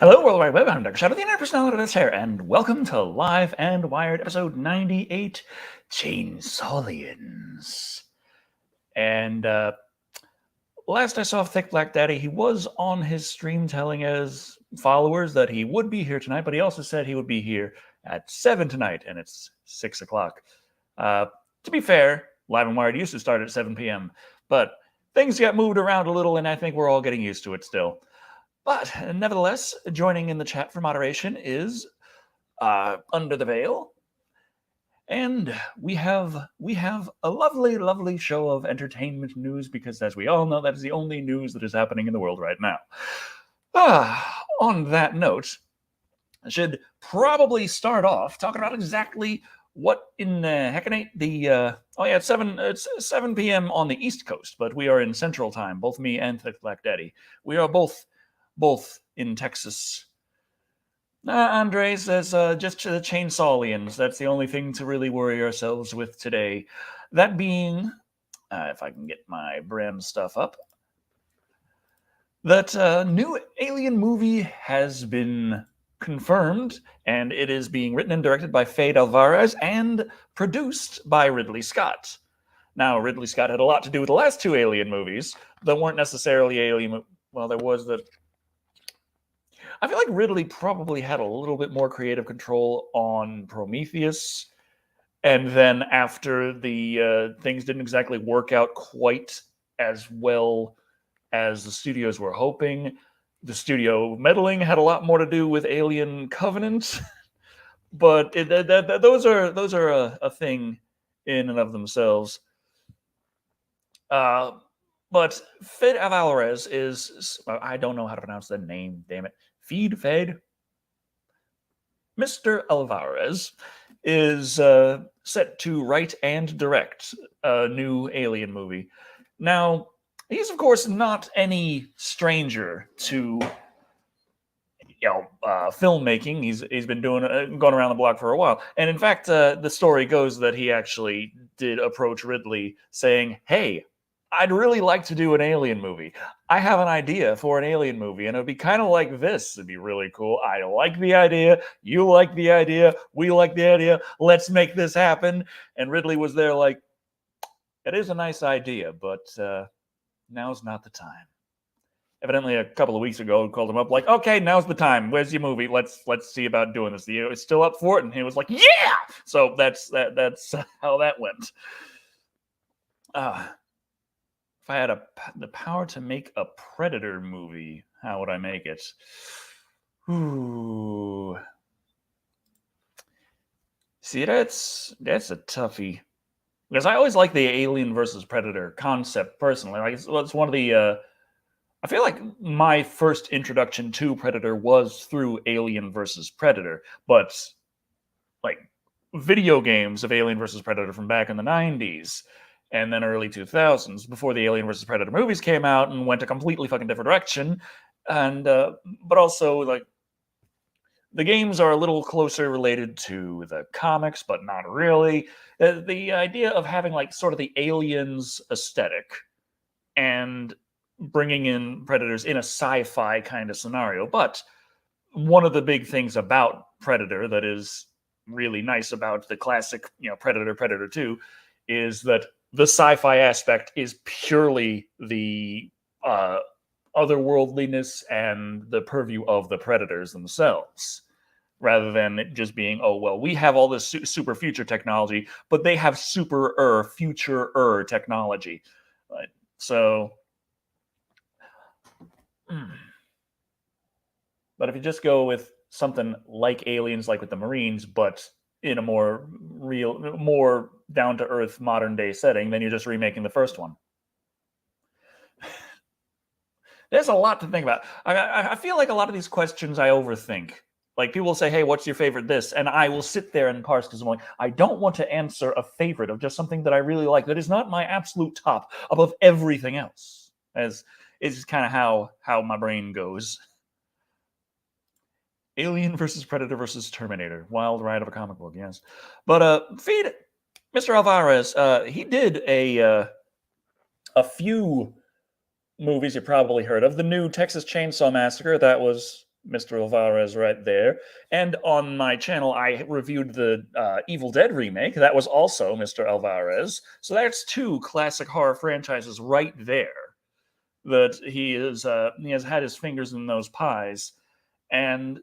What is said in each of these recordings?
Hello, World Wide Web. I'm Dr. Shadow, the internet personality that's here, and welcome to Live and Wired, episode 98, Chainsawliens. And last I saw of Thick Black Daddy, he was on his stream telling his followers that he would be here tonight, but he also said he would be here at 7 tonight, and it's 6 o'clock. To be fair, Live and Wired used to start at 7 p.m., but things got moved around a little, and I think we're all getting used to it still. But nevertheless, joining in the chat for moderation is Under the Veil, and we have a lovely show of entertainment news because, as we all know, that is the only news that is happening in the world right now. On that note, I should probably start off talking about exactly what in heckinate it's 7 p.m. on the East Coast, but we are in Central Time. Both me and Thick Black Daddy. We are both in Texas. Andre says just the Chainsawliens. That's the only thing to really worry ourselves with today. That being, if I can get my brand stuff up, that new Alien movie has been confirmed, and it is being written and directed by Fede Álvarez and produced by Ridley Scott. Now, Ridley Scott had a lot to do with the last two Alien movies that weren't necessarily Alien. Well, there was the... I feel like Ridley probably had a little bit more creative control on Prometheus, and then after the things didn't exactly work out quite as well as the studios were hoping, the studio meddling had a lot more to do with Alien Covenant. But those are a thing in and of themselves. But Fede Álvarez is... I don't know how to pronounce that name, damn it. Fede. Mr. Álvarez is set to write and direct a new Alien movie. Now, he's of course not any stranger to filmmaking. He's been going around the block for a while, and in fact, the story goes that he actually did approach Ridley saying, "Hey, I'd really like to do an Alien movie. I have an idea for an Alien movie, and it would be kind of like this. It'd be really cool. I like the idea. You like the idea. We like the idea. Let's make this happen." And Ridley was there like, "It is a nice idea, but now's not the time." Evidently, a couple of weeks ago, I called him up like, "Okay, now's the time. Where's your movie? Let's see about doing this. It's still up for it." And he was like, "Yeah!" So that's how that went. If I had the power to make a Predator movie, how would I make it? Ooh. See, that's a toughie. Because I always like the Alien versus Predator concept, personally. Like, it's one of the... I feel like my first introduction to Predator was through Alien versus Predator. But, like, video games of Alien versus Predator from back in the 90s... and then early 2000s, before the Alien vs. Predator movies came out and went a completely fucking different direction. And but also, like, the games are a little closer related to the comics, but not really. The idea of having, like, sort of the Aliens aesthetic and bringing in Predators in a sci-fi kind of scenario. But one of the big things about Predator that is really nice about the classic, Predator 2, is that the sci-fi aspect is purely the otherworldliness and the purview of the Predators themselves, rather than it just being, oh, well, we have all this super future technology, but they have future technology. So, but if you just go with something like Aliens, like with the Marines, but in a more real, more down-to-earth, modern-day setting, then you're just remaking the first one. There's a lot to think about. I feel like a lot of these questions I overthink. Like, people will say, "Hey, what's your favorite this?" And I will sit there and parse, because I'm like, I don't want to answer a favorite of just something that I really like that is not my absolute top above everything else. As is kind of how my brain goes. Alien versus Predator versus Terminator. Wild ride of a comic book, yes. But Mr. Álvarez, he did a few movies you probably heard of. The new Texas Chainsaw Massacre, that was Mr. Alvarez right there. And on my channel, I reviewed the Evil Dead remake. That was also Mr. Alvarez. So that's two classic horror franchises right there that he has had his fingers in those pies, and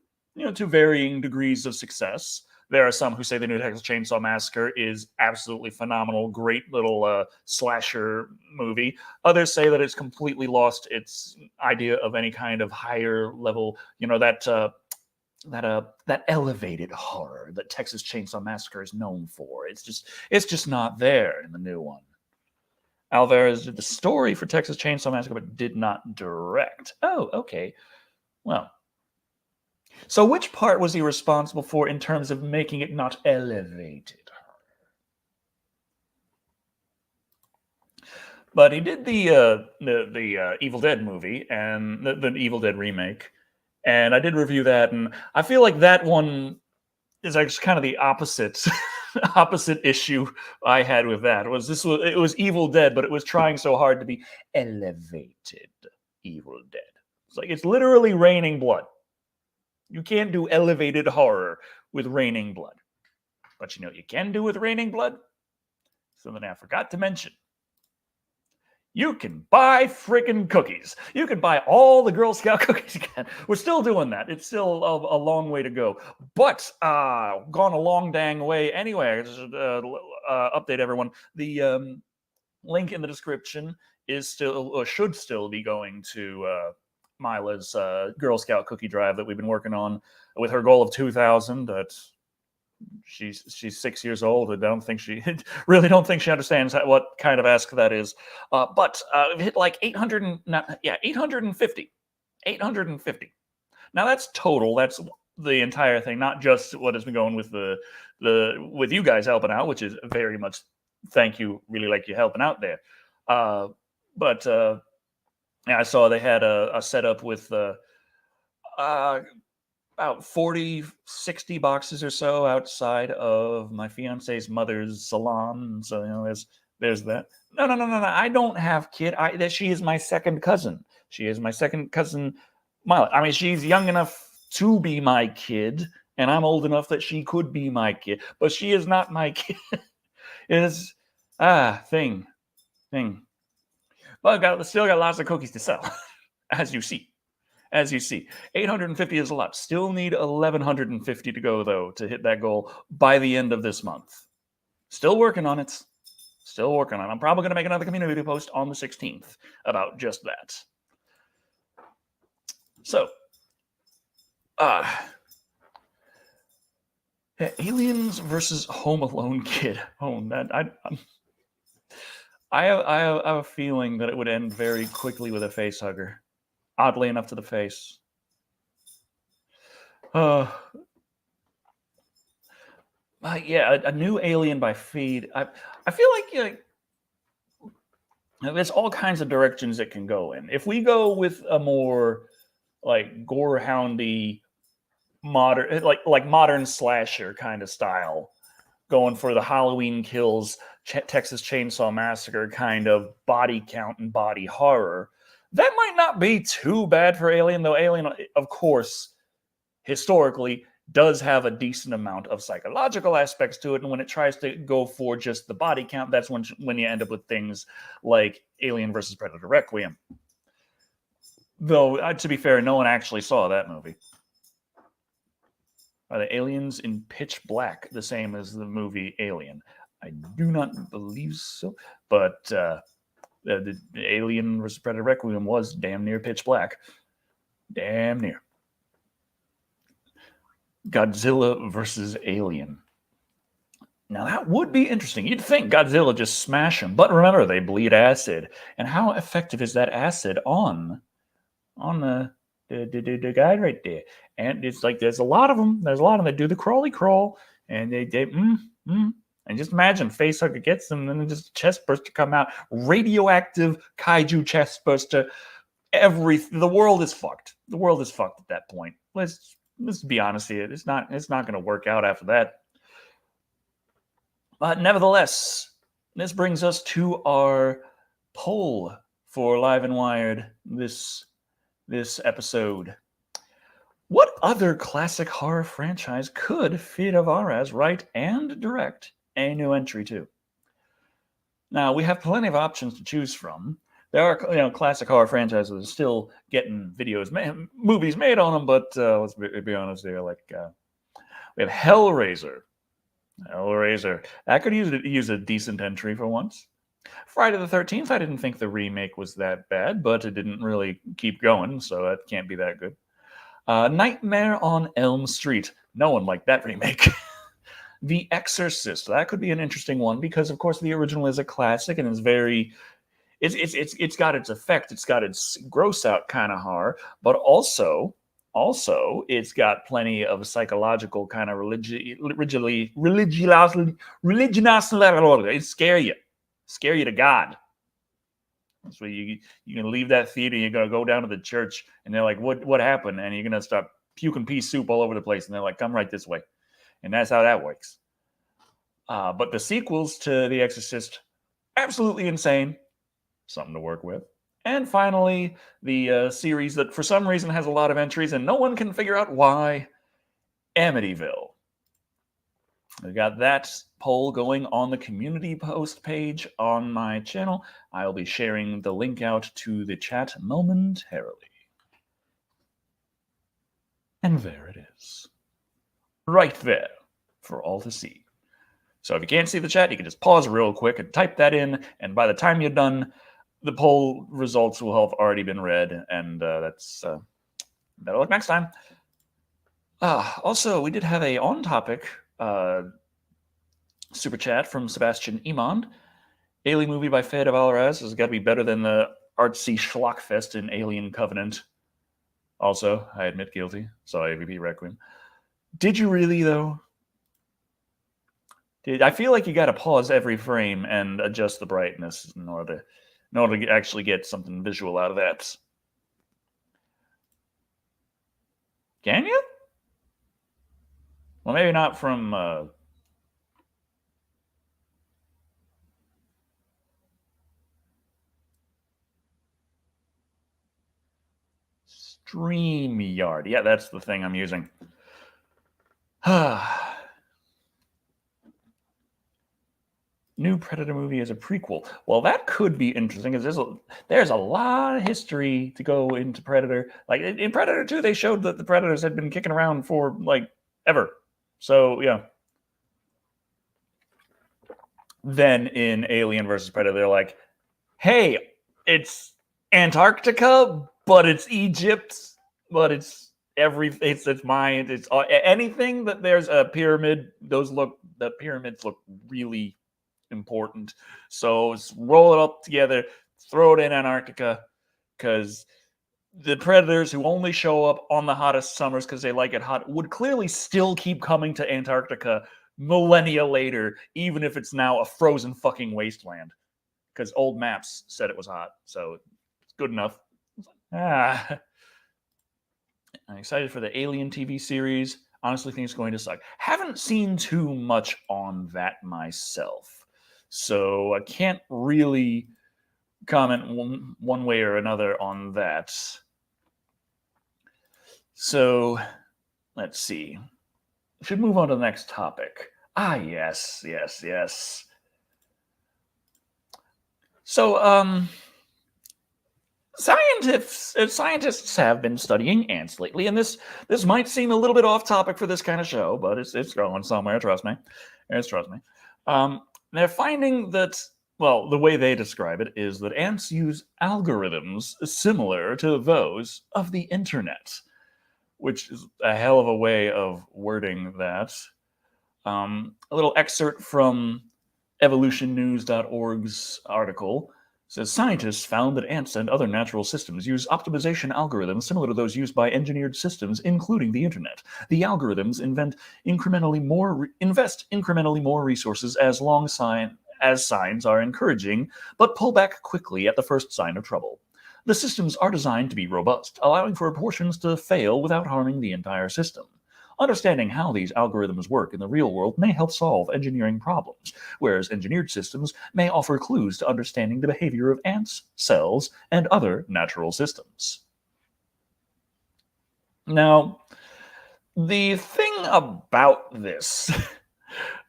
to varying degrees of success. There are some who say the new Texas Chainsaw Massacre is absolutely phenomenal, great little slasher movie. Others say that it's completely lost its idea of any kind of higher level, that elevated horror that Texas Chainsaw Massacre is known for. It's just not there in the new one. Alvarez did the story for Texas Chainsaw Massacre, but did not direct. Oh, okay. Well, so which part was he responsible for in terms of making it not elevated? But he did the Evil Dead movie and the Evil Dead remake, and I did review that, and I feel like that one is actually kind of the opposite opposite issue I had with that. It was Evil Dead, but it was trying so hard to be elevated Evil Dead. It's literally raining blood. You can't do elevated horror with raining blood. But you know what you can do with raining blood? Something I forgot to mention. You can buy freaking cookies. You can buy all the Girl Scout cookies you can. We're still doing that. It's still a long way to go. But gone a long dang way anyway. I just update everyone. The link in the description is still, or should still be going to Mila's Girl Scout cookie drive that we've been working on with her goal of 2,000. She's 6 years old. I don't think she understands what kind of ask that is. But we've hit like 850. 850. Now that's total. That's the entire thing, not just what has been going with with you guys helping out, which is very much thank you. Really like you helping out there. But I saw they had a setup with about 40, 60 boxes or so outside of my fiance's mother's salon. So, there's that. No. I don't have kid. She is my second cousin. She is my second cousin, Mila. I mean, she's young enough to be my kid, and I'm old enough that she could be my kid, but she is not my kid. It is, thing. But still got lots of cookies to sell, as you see. 850 is a lot. Still need 1,150 to go, though, to hit that goal by the end of this month. Still working on it. I'm probably going to make another community post on the 16th about just that. So, Aliens versus Home Alone Kid. Oh, that I have a feeling that it would end very quickly with a face hugger. Oddly enough, to the face. Yeah, a new Alien by Fede. I feel like there's all kinds of directions it can go in. If we go with a more like gorehoundy, modern, like modern slasher kind of style, going for the Halloween Kills, Texas Chainsaw Massacre kind of body count and body horror, that might not be too bad for Alien, though Alien, of course, historically, does have a decent amount of psychological aspects to it, and when it tries to go for just the body count, that's when you end up with things like Alien versus Predator Requiem. Though, to be fair, no one actually saw that movie. Are the aliens in pitch black the same as the movie Alien? I do not believe so, but the Alien vs. Predator Requiem was damn near pitch black. Damn near. Godzilla versus Alien. Now that would be interesting. You'd think Godzilla just smash them, but remember they bleed acid. And how effective is that acid on the guy right there? And it's like there's a lot of them. There's a lot of them that do the crawly crawl, and and just imagine facehugger gets them, and then just chest burster come out, radioactive kaiju chest burster. The world is fucked. The world is fucked at that point. Let's be honest here. It's not going to work out after that. But nevertheless, this brings us to our poll for Live and Wired this episode. What other classic horror franchise could Fede Álvarez write and direct a new entry to? Now, we have plenty of options to choose from. There are, classic horror franchises still getting movies made on them, but let's be honest here. We have Hellraiser. Hellraiser. That could use a decent entry for once. Friday the 13th, I didn't think the remake was that bad, but it didn't really keep going, so that can't be that good. Nightmare on Elm Street. No one liked that remake. The Exorcist. That could be an interesting one because, of course, the original is a classic and is very. It's got its effect. It's got its gross out kind of horror, but also it's got plenty of psychological kind of religiosity. It scare you to God. So you're gonna leave that theater, you're gonna go down to the church, and they're like, "What happened?" And you're gonna start puking pea soup all over the place, and they're like, "Come right this way," and that's how that works. But the sequels to The Exorcist, absolutely insane, something to work with. And finally, the series that for some reason has a lot of entries, and no one can figure out why, Amityville. We got that poll going on the community post page on my channel. I'll be sharing the link out to the chat momentarily. And there it is. Right there for all to see. So if you can't see the chat, you can just pause real quick and type that in, and by the time you're done, the poll results will have already been read, and that's better luck next time. Also, we did have a on-topic super chat from Sebastian Imond. Alien movie by Fede Álvarez has got to be better than the artsy schlockfest in Alien Covenant. Also, I admit guilty. Saw AVP Requiem. Did you really, though? I feel like you got to pause every frame and adjust the brightness in order to actually get something visual out of that. Can you? Well, maybe not from StreamYard. Yeah, that's the thing I'm using. New Predator movie as a prequel. Well, that could be interesting because there's a lot of history to go into Predator. Like in Predator 2, they showed that the Predators had been kicking around for like ever. So yeah. Then in Alien versus Predator, they're like, "Hey, it's Antarctica, but it's Egypt, but it's mine. It's anything that there's a pyramid. The pyramids look really important. So let's roll it up together, throw it in Antarctica, because the Predators who only show up on the hottest summers because they like it hot would clearly still keep coming to Antarctica millennia later, even if it's now a frozen fucking wasteland. Because old maps said it was hot, so it's good enough. I'm excited for the Alien TV series. Honestly, think it's going to suck. Haven't seen too much on that myself, so I can't really comment one way or another on that. So let's see. Should move on to the next topic. Yes. So, scientists have been studying ants lately, and this might seem a little bit off topic for this kind of show, but it's going somewhere. Trust me. They're finding that, well, the way they describe it is that ants use algorithms similar to those of the internet, which is a hell of a way of wording that. A little excerpt from evolutionnews.org's article says scientists found that ants and other natural systems use optimization algorithms similar to those used by engineered systems, including the internet. The algorithms invest incrementally more resources as signs are encouraging, but pull back quickly at the first sign of trouble. The systems are designed to be robust, allowing for portions to fail without harming the entire system. Understanding how these algorithms work in the real world may help solve engineering problems, whereas engineered systems may offer clues to understanding the behavior of ants, cells, and other natural systems. Now, The thing about this,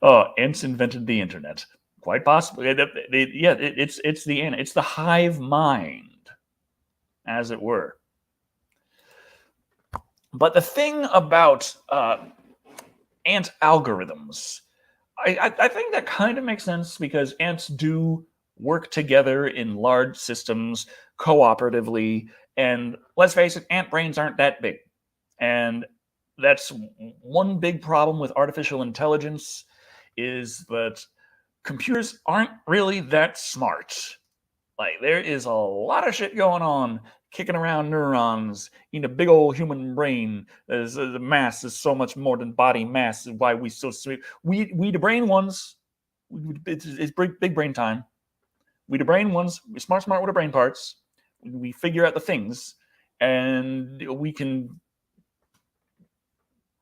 ants invented the internet. Quite possibly, it's the hive mind, as it were. But the thing about ant algorithms, I think that kind of makes sense because ants do work together in large systems cooperatively, and let's face it, ant brains aren't that big, and that's one big problem with artificial intelligence is that computers aren't really that smart. Like, there is a lot of shit going on, kicking around neurons in a big old human brain. The mass is so much more than body mass. Is why we so sweet. We the brain ones. It's big brain time. We the brain ones. We smart with the brain parts. We figure out the things, and we can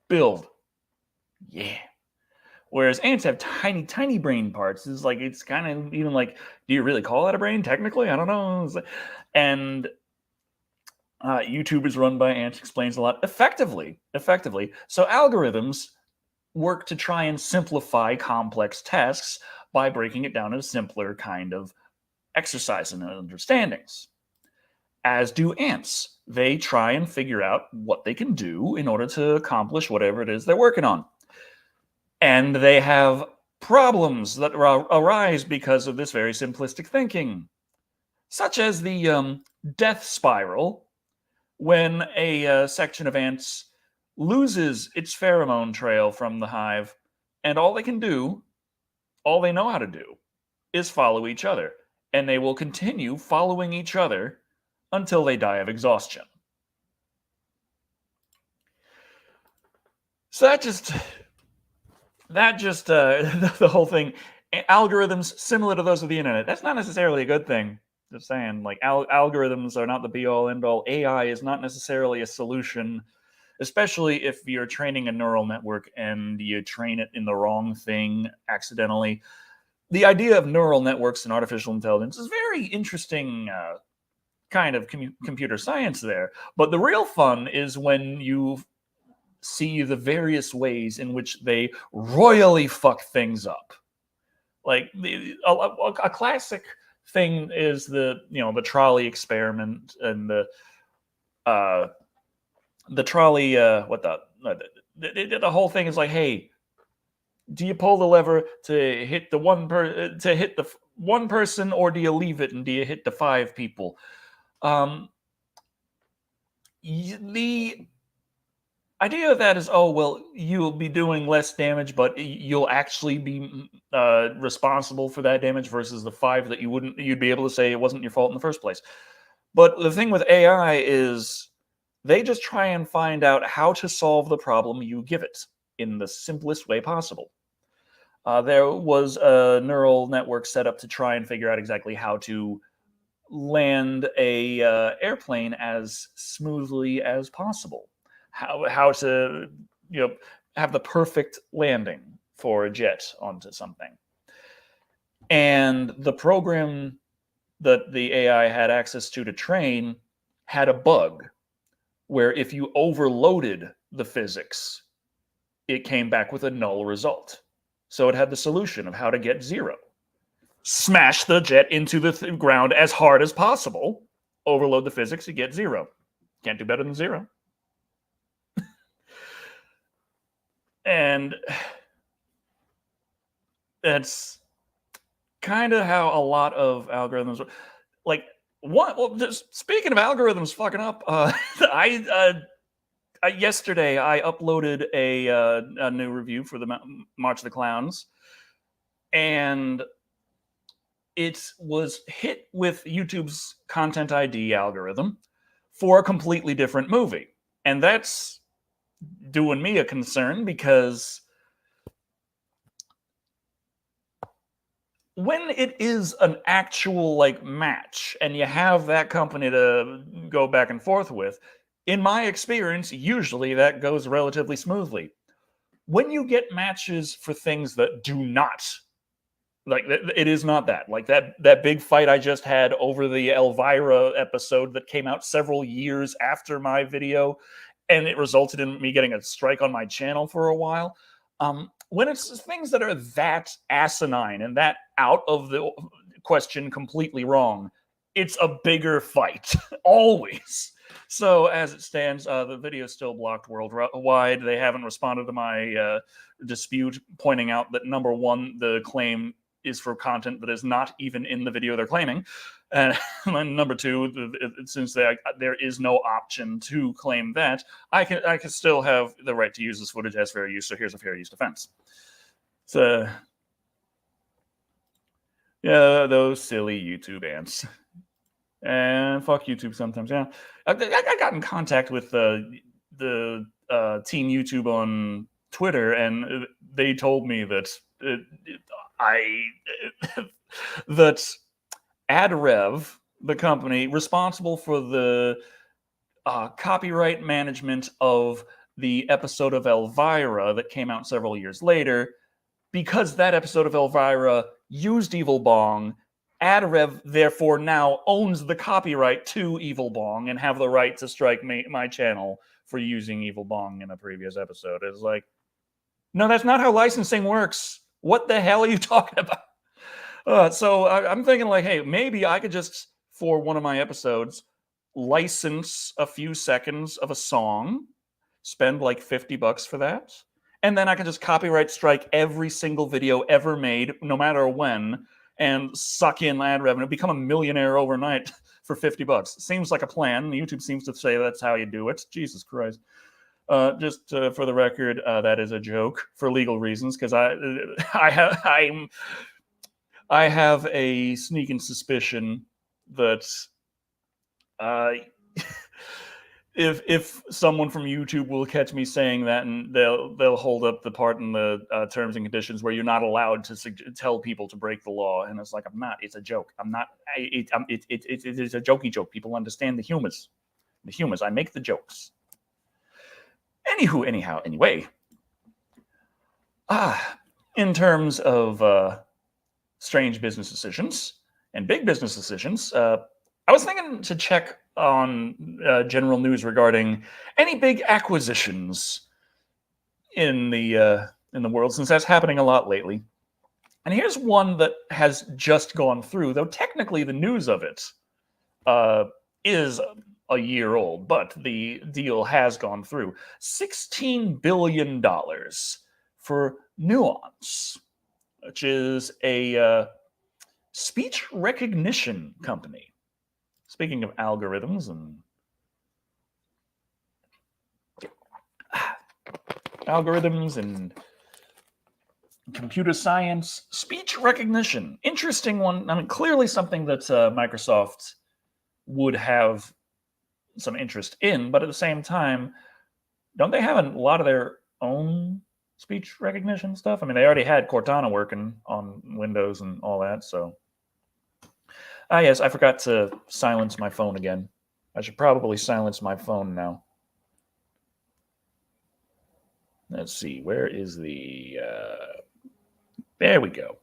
build. Yeah. Whereas ants have tiny brain parts. It's kind of even like, do you really call that a brain? Technically, I don't know. And YouTube is run by ants explains a lot effectively. So algorithms work to try and simplify complex tasks by breaking it down into simpler kind of exercise and understandings. As do ants. They try and figure out what they can do in order to accomplish whatever it is they're working on. And they have problems that arise because of this very simplistic thinking, such as the death spiral, when a section of ants loses its pheromone trail from the hive, and all they know how to do, is follow each other. And they will continue following each other until they die of exhaustion. So that just the whole thing, algorithms similar to those of the internet, that's not necessarily a good thing. Just saying, like, algorithms are not the be-all end-all. AI is not necessarily a solution, especially if you're training a neural network and you train it in the wrong thing accidentally. The idea of neural networks and artificial intelligence is very interesting kind of computer science there. But the real fun is when you see the various ways in which they royally fuck things up. Like a classic thing is the trolley experiment and the trolley the whole thing is like, hey, do you pull the lever to hit the one person, or do you leave it and do you hit the 5 people? The idea of that is, oh, well, you'll be doing less damage, but you'll actually be responsible for that damage versus the 5 that you'd be able to say it wasn't your fault in the first place. But the thing with AI is they just try and find out how to solve the problem you give it in the simplest way possible. There was a neural network set up to try and figure out exactly how to land a airplane as smoothly as possible. How to have the perfect landing for a jet onto something. And the program that the AI had access to train had a bug where if you overloaded the physics, it came back with a null result. So it had the solution of how to get 0. Smash the jet into the ground as hard as possible, overload the physics, you get 0. Can't do better than 0. And that's kind of how a lot of algorithms work. Like, speaking of algorithms fucking up, yesterday I uploaded a new review for the March of the Clowns, and it was hit with YouTube's Content ID algorithm for a completely different movie. And that's doing me a concern, because when it is an actual match and you have that company to go back and forth with, in my experience, usually that goes relatively smoothly. When you get matches for things that do not, it is not that. Like that big fight I just had over the Elvira episode that came out several years after my video, and it resulted in me getting a strike on my channel for a while. When it's things that are that asinine and that out of the question completely wrong, it's a bigger fight, always. So as it stands, the video is still blocked worldwide. They haven't responded to my dispute, pointing out that number one, the claim is for content that is not even in the video they're claiming. And number two, since there is no option to claim that, I can still have the right to use this footage as fair use. So here's a fair use defense. So yeah, those silly YouTube ants. And fuck YouTube sometimes. Yeah, I got in contact with the team YouTube on Twitter, and they told me that that AdRev, the company responsible for the copyright management of the episode of Elvira that came out several years later, because that episode of Elvira used Evil Bong, AdRev therefore now owns the copyright to Evil Bong and have the right to strike my channel for using Evil Bong in a previous episode. It's like, no, that's not how licensing works. What the hell are you talking about? So I'm thinking like, hey, maybe I could just, for one of my episodes, license a few seconds of a song, spend like $50 for that, and then I can just copyright strike every single video ever made, no matter when, and suck in ad revenue, become a millionaire overnight for $50. Seems like a plan. YouTube seems to say that's how you do it. Jesus Christ. Just for the record, that is a joke for legal reasons, because I have a sneaking suspicion that if someone from YouTube will catch me saying that, and they'll hold up the part in the terms and conditions where you're not allowed to tell people to break the law, and it's like, I'm not. It's a joke. I'm not. It's a jokey joke. People understand the humors. The humors. I make the jokes. Anyway. In terms of strange business decisions and big business decisions, I was thinking to check on general news regarding any big acquisitions in the world, since that's happening a lot lately. And here's one that has just gone through, though technically the news of it is a year old, but the deal has gone through. $16 billion for Nuance, which is a speech recognition company. Speaking of algorithms and computer science, speech recognition, interesting one. I mean, clearly something that Microsoft would have some interest in, but at the same time, don't they have a lot of their own speech recognition stuff? I mean, they already had Cortana working on Windows and all that, so. Yes, I forgot to silence my phone again. I should probably silence my phone now. Let's see, where is the... there we go.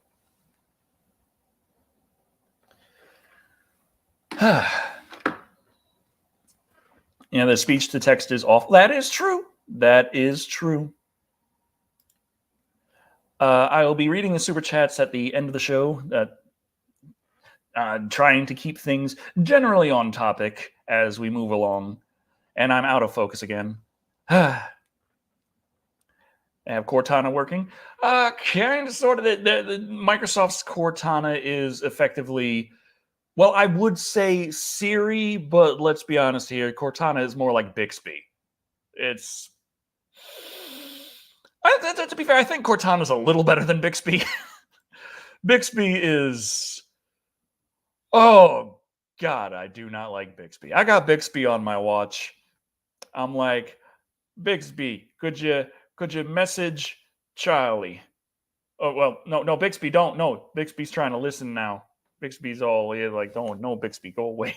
Yeah, the speech to text is off. That is true. That is true. I will be reading the super chats at the end of the show. Trying to keep things generally on topic as we move along. And I'm out of focus again. I have Cortana working. Kind of, sort of. The Microsoft's Cortana is effectively, well, I would say Siri, but let's be honest here. Cortana is more like Bixby. It's... to be fair, I think Cortana is a little better than Bixby. Bixby is... Oh, God, I do not like Bixby. I got Bixby on my watch. I'm like, Bixby, could you message Charlie? Oh, well, no, Bixby, don't. No, Bixby's trying to listen now. Bixby's all like, no, Bixby, go away.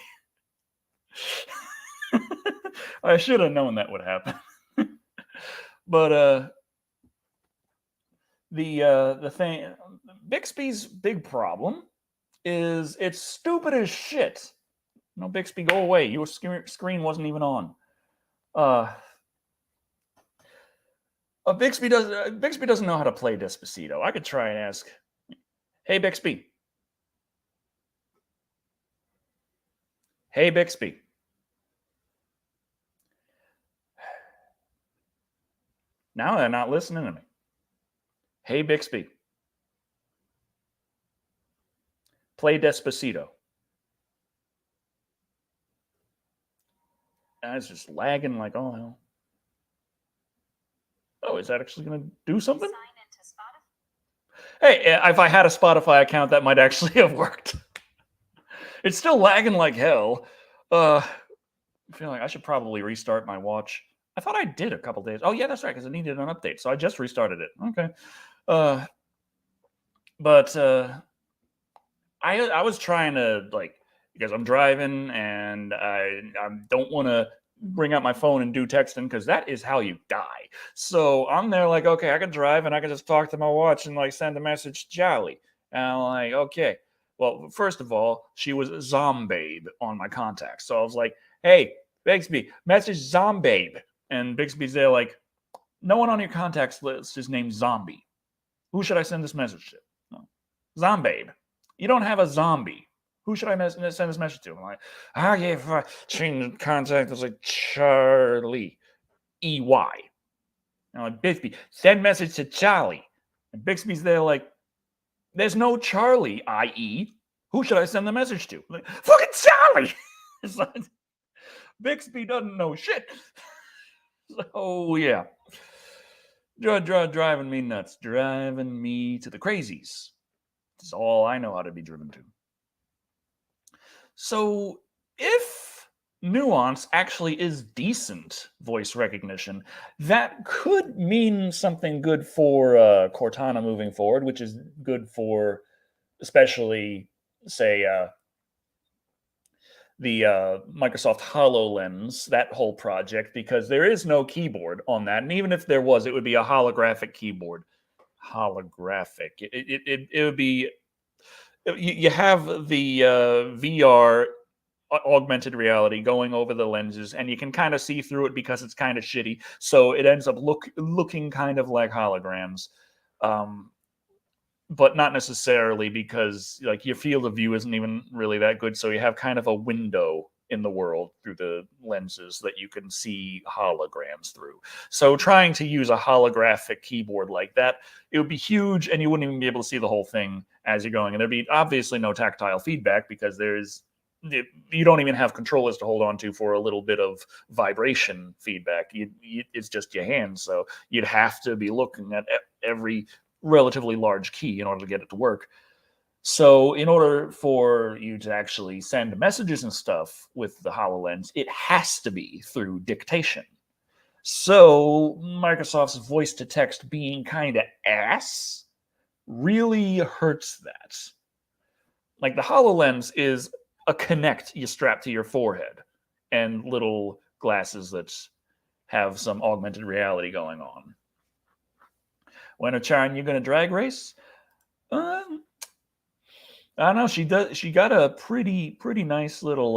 I should have known that would happen. But the thing, Bixby's big problem is it's stupid as shit. No, Bixby, go away. Your screen wasn't even on. Bixby doesn't know how to play Despacito. I could try and ask. Hey Bixby. Hey Bixby. Now they're not listening to me. Hey Bixby. Play Despacito. And it's just lagging like, oh hell. Oh, is that actually going to do something? Hey, if I had a Spotify account, that might actually have worked. It's still lagging like hell. I feel like I should probably restart my watch. I thought I did a couple days. Oh yeah, that's right, because it needed an update, so I just restarted it. Okay. But I was trying to, like, because I'm driving and I don't want to bring out my phone and do texting because that is how you die. So I'm there like, okay, I can drive and I can just talk to my watch and like send a message to Jolly. And I'm like, okay. Well, first of all, she was Zombabe on my contacts. So I was like, hey, Bixby, message Zombabe. And Bixby's there like, no one on your contacts list is named Zombie. Who should I send this message to? No. Zombabe. You don't have a zombie. Who should I send this message to? I'm like, okay, if I change contact, it's like Charlie, E-Y. And I'm like, Bixby, send message to Charlie. And Bixby's there like, there's no Charlie, I-E. Who should I send the message to? I'm like, fucking Charlie! It's like, Bixby doesn't know shit. So, yeah. Driving me nuts. Driving me to the crazies. It's all I know how to be driven to. So, if Nuance actually is decent voice recognition, that could mean something good for Cortana moving forward, which is good for especially, say, the Microsoft HoloLens, that whole project, because there is no keyboard on that. And even if there was, it would be a holographic keyboard. Holographic. It would be... You have the VR augmented reality going over the lenses, and you can kind of see through it because it's kind of shitty. So it ends up looking kind of like holograms, but not necessarily, because like your field of view isn't even really that good. So you have kind of a window in the world through the lenses that you can see holograms through. So trying to use a holographic keyboard like that, it would be huge, and you wouldn't even be able to see the whole thing as you're going. And there'd be obviously no tactile feedback because you don't even have controllers to hold on to for a little bit of vibration feedback. It's just your hands. So you'd have to be looking at every relatively large key in order to get it to work. So in order for you to actually send messages and stuff with the HoloLens, it has to be through dictation. So Microsoft's voice-to-text being kind of ass really hurts that. Like, the HoloLens is a Kinect you strap to your forehead and little glasses that have some augmented reality going on. When a Charon, you're going to drag race? I don't know. She got a pretty nice little.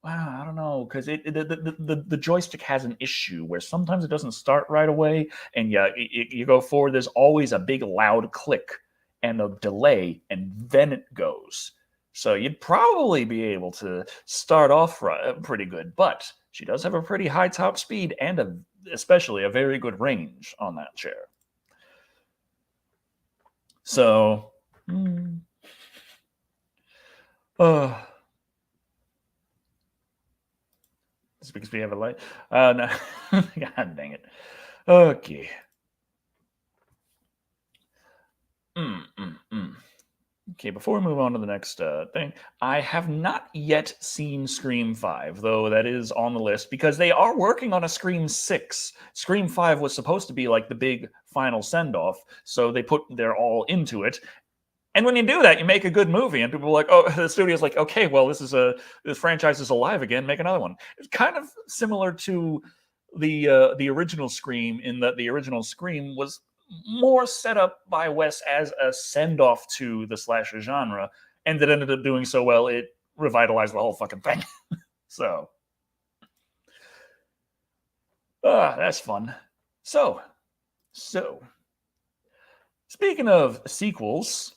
Wow, I don't know, because the joystick has an issue where sometimes it doesn't start right away, and you go forward. There's always a big loud click and a delay, and then it goes. So you'd probably be able to start off pretty good, but she does have a pretty high top speed and especially a very good range on that chair. So. It's because we have a light. No. God dang it. Okay. Okay, before we move on to the next thing, I have not yet seen Scream 5, though that is on the list, because they are working on a Scream 6. Scream 5 was supposed to be like the big final send-off, so they're all into it. And when you do that, you make a good movie, and people are like, oh, the studio's like, okay, well, this franchise is alive again, make another one. It's kind of similar to the original Scream, in that the original Scream was more set up by Wes as a send-off to the slasher genre, and it ended up doing so well, it revitalized the whole fucking thing. So, that's fun. So, speaking of sequels,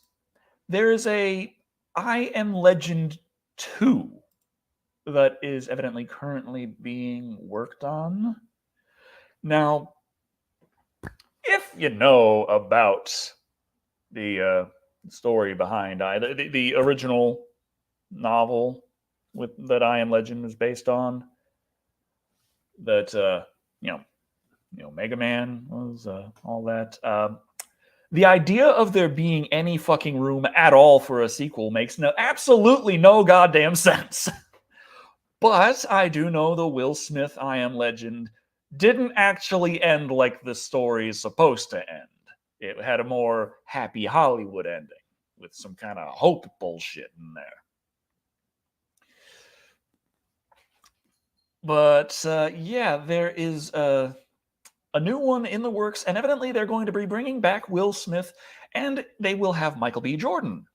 there is a I Am Legend 2 that is evidently currently being worked on. Now, if you know about the story behind the original novel that I Am Legend is based on, that Mega Man was all that. The idea of there being any fucking room at all for a sequel makes absolutely no goddamn sense. But I do know the Will Smith I Am Legend didn't actually end like the story is supposed to end. It had a more happy Hollywood ending with some kind of hope bullshit in there. But yeah, there is a new one in the works, and evidently they're going to be bringing back Will Smith, and they will have Michael B. Jordan.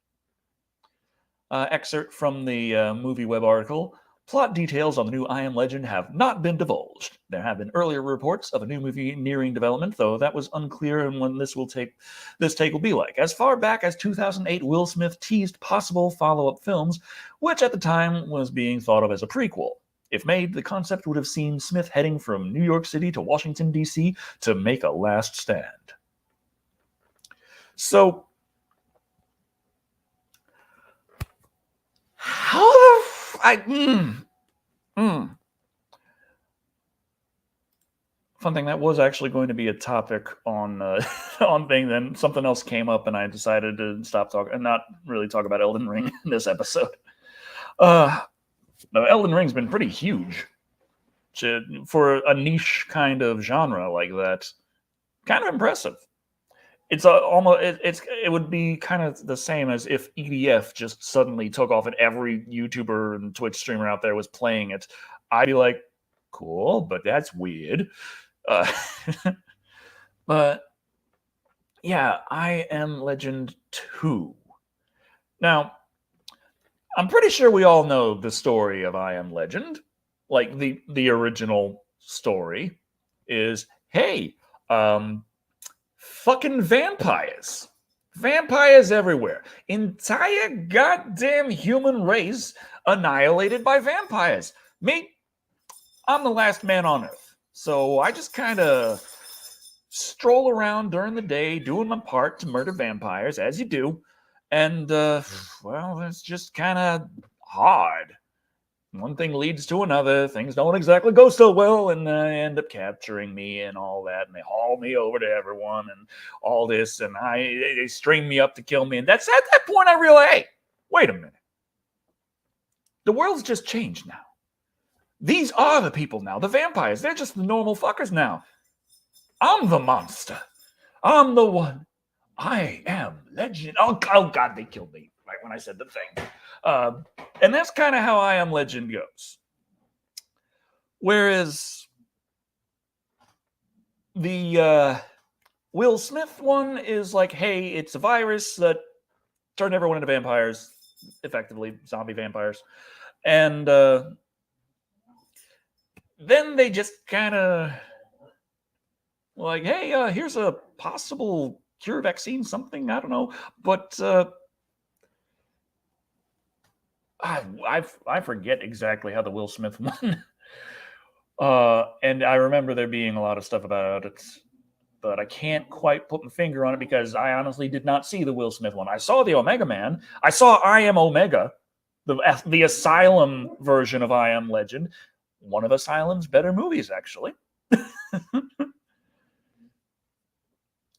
Excerpt from the movie web article. Plot details on the new I Am Legend have not been divulged. There have been earlier reports of a new movie nearing development, though that was unclear and when this take will be like. As far back as 2008, Will Smith teased possible follow-up films, which at the time was being thought of as a prequel. If made, the concept would have seen Smith heading from New York City to Washington, D.C. to make a last stand. So, how the Fun thing, that was actually going to be a topic on on thing. Then something else came up, and I decided to stop talking and not really talk about Elden Ring in this episode. No, Elden Ring's been pretty huge for a niche kind of genre like that. Kind of impressive. It's it would be kind of the same as if EDF just suddenly took off and every YouTuber and Twitch streamer out there was playing it. I'd be like, cool, but that's weird. But yeah, I Am Legend 2. Now, I'm pretty sure we all know the story of I Am Legend. Like the original story is, hey, fucking vampires. Vampires everywhere. Entire goddamn human race annihilated by vampires. Me, I'm the last man on Earth. So I just kind of stroll around during the day doing my part to murder vampires, as you do. And, well, it's just kind of hard. One thing leads to another. Things don't exactly go so well, and they end up capturing me and all that, and they haul me over to everyone and all this, and they string me up to kill me. And that's at that point I realize, hey, wait a minute. The world's just changed now. These are the people now, the vampires. They're just the normal fuckers now. I'm the monster. I'm the one. I am legend. Oh God, they killed me right when I said the thing. And that's kind of how I Am Legend goes. Whereas the Will Smith one is like, hey, it's a virus that turned everyone into vampires, effectively zombie vampires. And then they just kind of like, hey, here's a possible cure, vaccine, something, I don't know. But I forget exactly how the Will Smith one. And I remember there being a lot of stuff about it, but I can't quite put my finger on it because I honestly did not see the Will Smith one. I saw the Omega Man. I saw I Am Omega, the Asylum version of I Am Legend. One of Asylum's better movies, actually.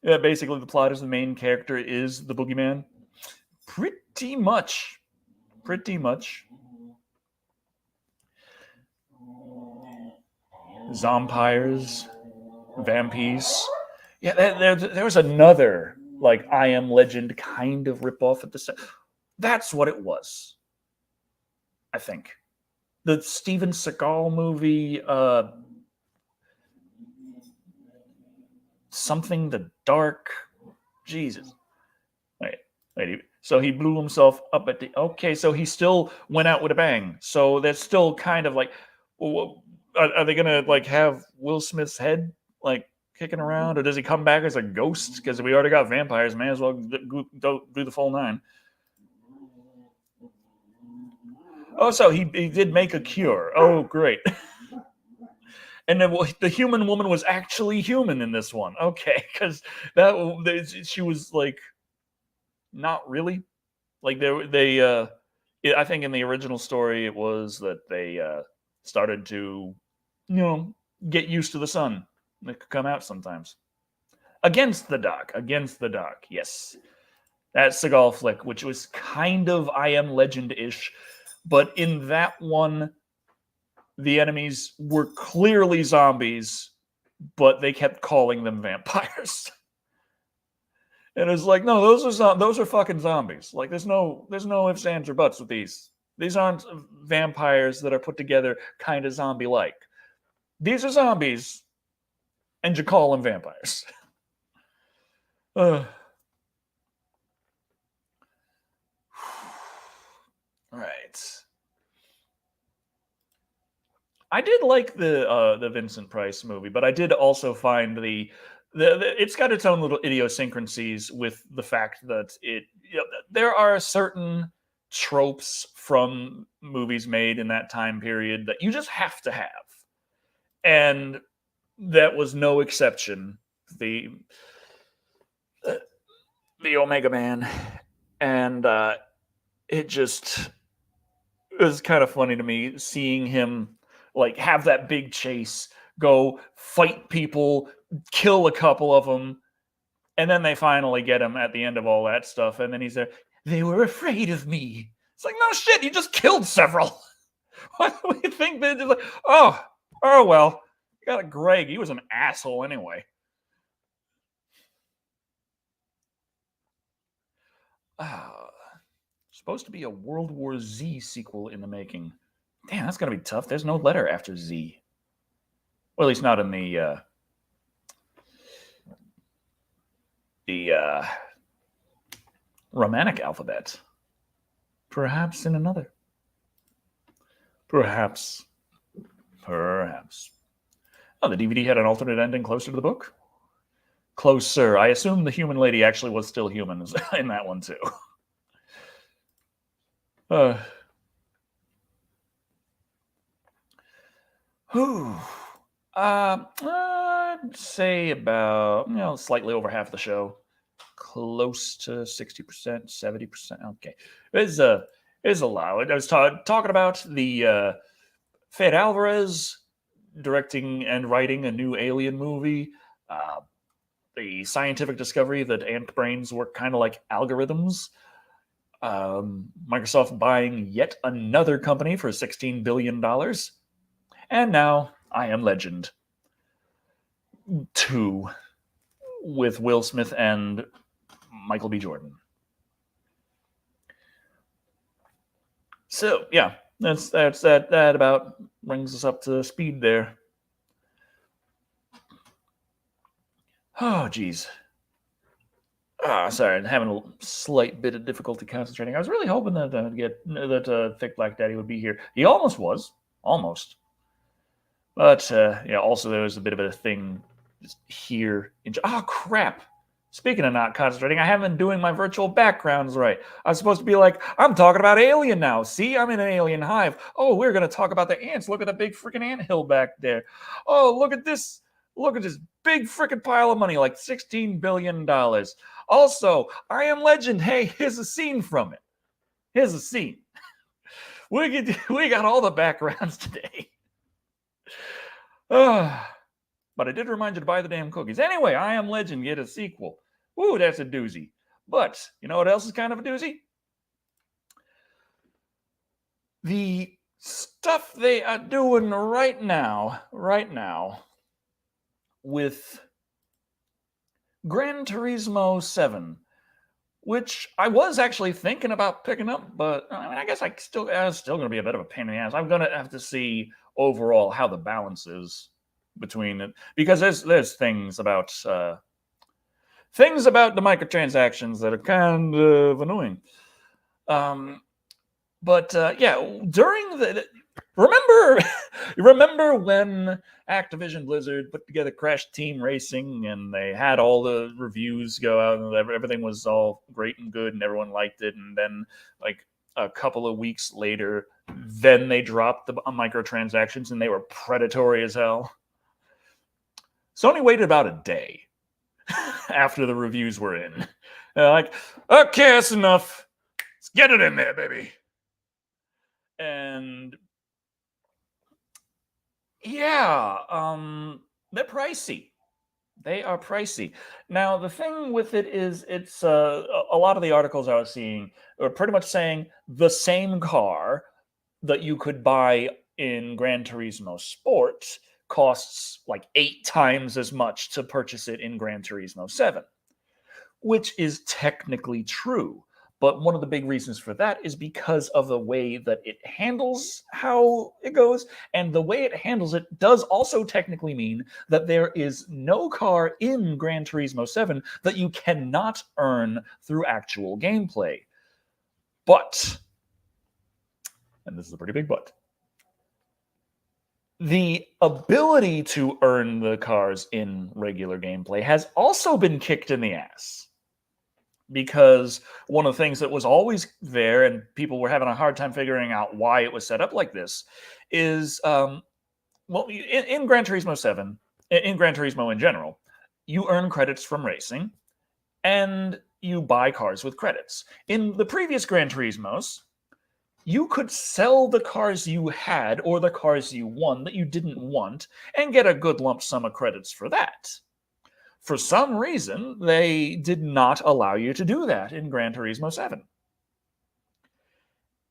Yeah, basically the plot is the main character is the boogeyman. Pretty much. Zompires, vampies. Yeah, there was another like I Am Legend kind of ripoff at the same. That's what it was. I think the Steven Seagal movie, something the dark. Jesus. Wait. So he blew himself up at the. Okay, so he still went out with a bang. So that's still kind of like. Are they gonna like have Will Smith's head like kicking around, or does he come back as a ghost? Because we already got vampires, may as well do the full 9. Oh, so he did make a cure. Oh, great. And then the human woman was actually human in this one. Okay, because she was like not really like I think in the original story it was that they started to get used to the sun. It could come out sometimes against the dock. Yes, that Seagal flick, which was kind of I Am Legend-ish, but in that one the enemies were clearly zombies, but they kept calling them vampires. And it's like, no, those are fucking zombies. Like, there's no ifs, ands, or buts with these. These aren't vampires that are put together kind of zombie-like. These are zombies, and you call them vampires. All right. I did like the Vincent Price movie, but I did also find it's got its own little idiosyncrasies with the fact that there are certain tropes from movies made in that time period that you just have to have, and that was no exception. The Omega Man, and it was kind of funny to me seeing him like have that big chase, go fight people, kill a couple of them, and then they finally get him at the end of all that stuff, and then he's there. They were afraid of me. It's like, no shit, you just killed several. What do we think? They're just like, oh well, you got a Greg. He was an asshole anyway. Supposed to be a World War Z sequel in the making. Damn, that's gonna be tough. There's no letter after Z. Well, at least not in the Romanic alphabet. Perhaps in another. Perhaps. Oh, the DVD had an alternate ending closer to the book? Closer. I assume the human lady actually was still human in that one, too. I'd say about slightly over half the show, close to 60%, 70%. Okay, it's a lot. I was talking about the Fede Álvarez directing and writing a new Alien movie. The scientific discovery that ant brains work kind of like algorithms. Microsoft buying yet another company for $16 billion. And now, I Am Legend 2 with Will Smith and Michael B. Jordan. So, yeah, that about brings us up to speed there. Oh, geez. Sorry, I'm having a slight bit of difficulty concentrating. I was really hoping that Thick Black Daddy would be here. He almost was. Almost. But, also there was a bit of a thing just here. Crap. Speaking of not concentrating, I haven't been doing my virtual backgrounds right. I was supposed to be like, I'm talking about Alien now. See, I'm in an alien hive. Oh, we're going to talk about the ants. Look at the big freaking anthill back there. Oh, look at this. Look at this big freaking pile of money, like $16 billion. Also, I Am Legend. Hey, here's a scene from it. Here's a scene. We got all the backgrounds today. But I did remind you to buy the damn cookies. Anyway, I Am Legend get a sequel. Ooh, that's a doozy. But you know what else is kind of a doozy? The stuff they are doing right now with Gran Turismo 7, which I was actually thinking about picking up, but I guess it's still going to be a bit of a pain in the ass. I'm going to have to see overall how the balance is between it, because there's things about the microtransactions that are kind of annoying. During remember when Activision Blizzard put together Crash Team Racing and they had all the reviews go out and everything was all great and good and everyone liked it, and then like a couple of weeks later, then they dropped the microtransactions and they were predatory as hell. Sony waited about a day after the reviews were in. They're like, okay, that's enough. Let's get it in there, baby. And yeah, they're pricey. They are pricey. Now, the thing with it is, it's a lot of the articles I was seeing are pretty much saying the same car that you could buy in Gran Turismo Sport costs like 8 times as much to purchase it in Gran Turismo 7, which is technically true. But one of the big reasons for that is because of the way that it handles how it goes. And the way it handles it does also technically mean that there is no car in Gran Turismo 7 that you cannot earn through actual gameplay. But, and this is a pretty big but, the ability to earn the cars in regular gameplay has also been kicked in the ass. Because one of the things that was always there, and people were having a hard time figuring out why it was set up like this, is, in Gran Turismo 7, in Gran Turismo in general, you earn credits from racing, and you buy cars with credits. In the previous Gran Turismos, you could sell the cars you had or the cars you won that you didn't want and get a good lump sum of credits for that. For some reason, they did not allow you to do that in Gran Turismo 7.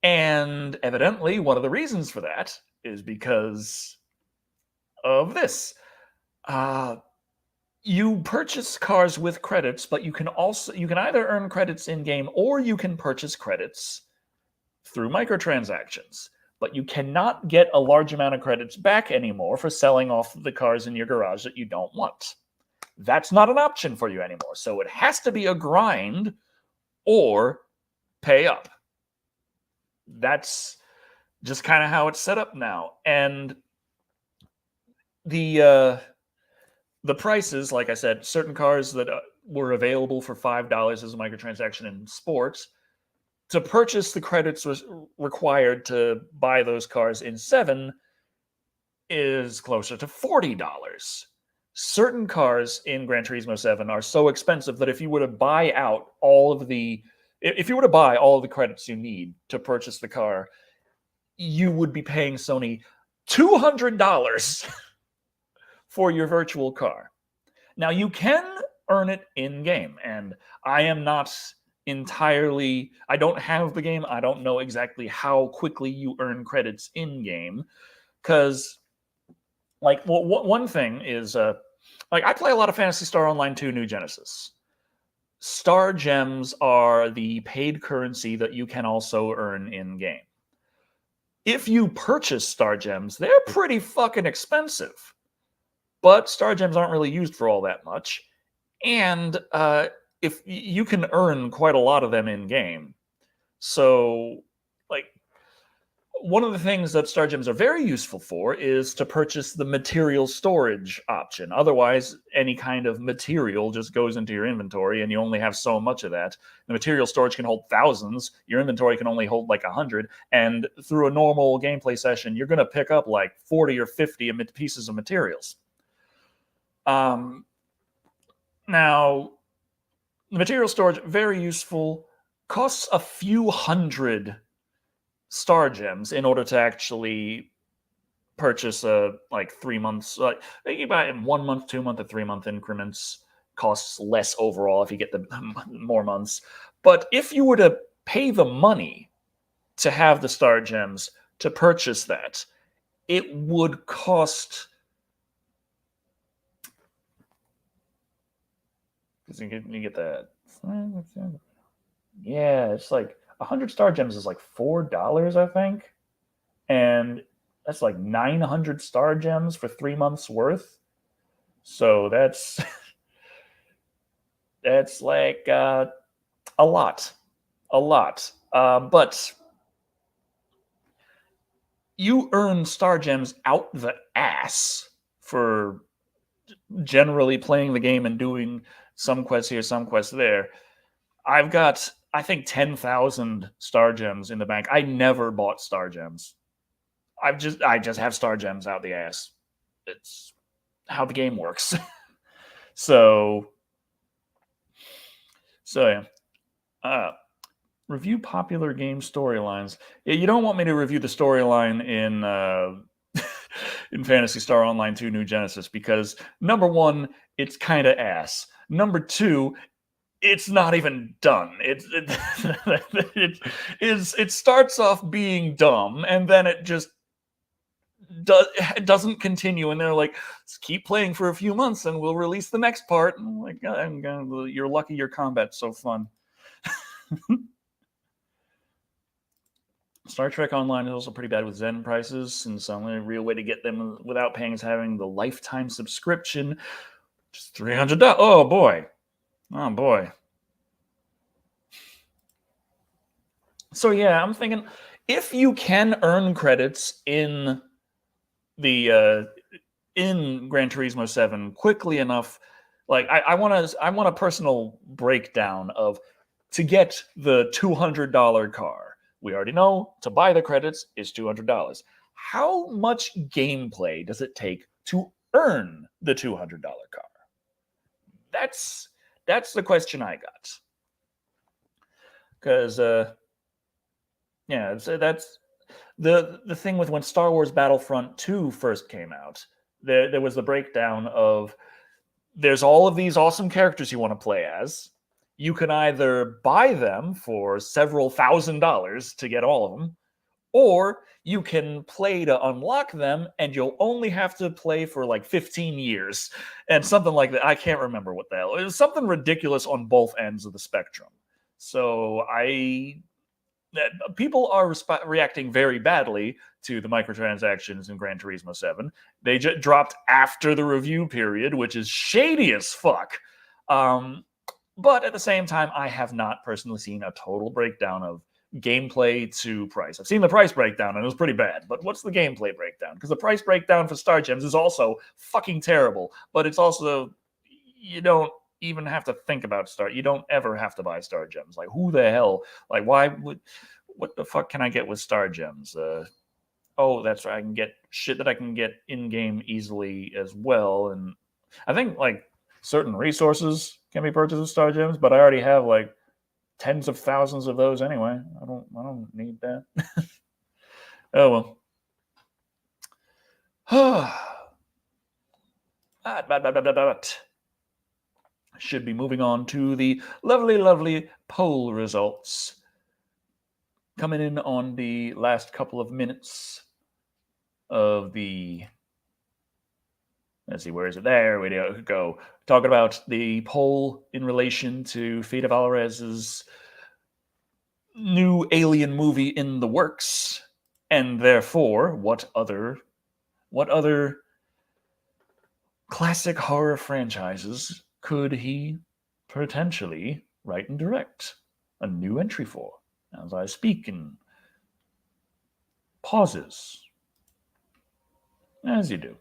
And evidently, one of the reasons for that is because of this. You purchase cars with credits, but you can either earn credits in-game or you can purchase credits through microtransactions. But you cannot get a large amount of credits back anymore for selling off the cars in your garage that you don't want. That's not an option for you anymore. So it has to be a grind or pay up. That's just kind of how it's set up now. And the prices, like I said, certain cars that were available for $5 as a microtransaction in sports, to purchase the credits was required to buy those cars in 7 is closer to $40. Certain cars in Gran Turismo 7 are so expensive that if you were to buy all of the credits you need to purchase the car, you would be paying Sony $200 for your virtual car. Now, you can earn it in-game, and I don't have the game. I don't know exactly how quickly you earn credits in-game, because one thing is, I play a lot of Phantasy Star Online 2 New Genesis. Star Gems are the paid currency that you can also earn in-game. If you purchase Star Gems, they're pretty fucking expensive. But Star Gems aren't really used for all that much. And if you can earn quite a lot of them in-game. So, one of the things that Star Gems are very useful for is to purchase the material storage option. Otherwise, any kind of material just goes into your inventory and you only have so much of that. The material storage can hold thousands. Your inventory can only hold 100. And through a normal gameplay session, you're going to pick up 40 or 50 pieces of materials. Now, the material storage, very useful, costs a few hundred Star Gems in order to actually purchase 3 months. You can buy it in 1 month, 2 month, or 3 month increments. Costs less overall if you get the more months. But if you were to pay the money to have the Star Gems to purchase that, it would cost, because you get that. Yeah, it's 100 Star Gems is $4, I think. And that's 900 Star Gems for 3 months worth. So that's a lot. But you earn star gems out the ass for generally playing the game and doing some quests here, some quests there. I've got, I think, 10,000 star gems in the bank. I never bought star gems. I just have star gems out the ass. It's how the game works. so yeah. Review popular game storylines. Yeah, you don't want me to review the storyline in in Phantasy Star Online 2 New Genesis because number one, it's kind of ass. Number two, it's not even done. It starts off being dumb and then it just doesn't continue. And they're like, let's keep playing for a few months and we'll release the next part. And I'm like, you're lucky your combat's so fun. Star Trek Online is also pretty bad with Zen prices, and so the only real way to get them without paying is having the lifetime subscription, just $300. Oh boy. So yeah, I'm thinking if you can earn credits in the in Gran Turismo 7 quickly enough, like I want a personal breakdown of to get the $200 car. We already know to buy the credits is $200. How much gameplay does it take to earn the $200 car? That's the question I got. Because yeah, that's the thing with when Star Wars Battlefront 2 first came out. There was the breakdown of there's all of these awesome characters you want to play as. You can either buy them for several $1,000s to get all of them, or you can play to unlock them, and you'll only have to play for like 15 years and something like that. I can't remember what the hell. It was something ridiculous on both ends of the spectrum. So people are reacting very badly to the microtransactions in Gran Turismo 7. They just dropped after the review period, which is shady as fuck. But at the same time, I have not personally seen a total breakdown of gameplay to price. I've seen the price breakdown, and it was pretty bad. But what's the gameplay breakdown? Because the price breakdown for Star Gems is also fucking terrible. But it's also, you don't even have to think about You don't ever have to buy Star Gems. Like, who the hell? Like, what the fuck can I get with Star Gems? Oh, that's right. I can get shit that I can get in-game easily as well. And I think, like, certain resources can be purchased with Star Gems, but I already have like tens of thousands of those anyway. I don't need that. Oh well. Should be moving on to the lovely poll results. Coming in on the last couple of minutes of the let's see, where is it? There we go. Talking about the poll in relation to Fede Álvarez's new Alien movie in the works, and therefore, what other classic horror franchises could he potentially write and direct a new entry for? As I speak in pauses, as you do.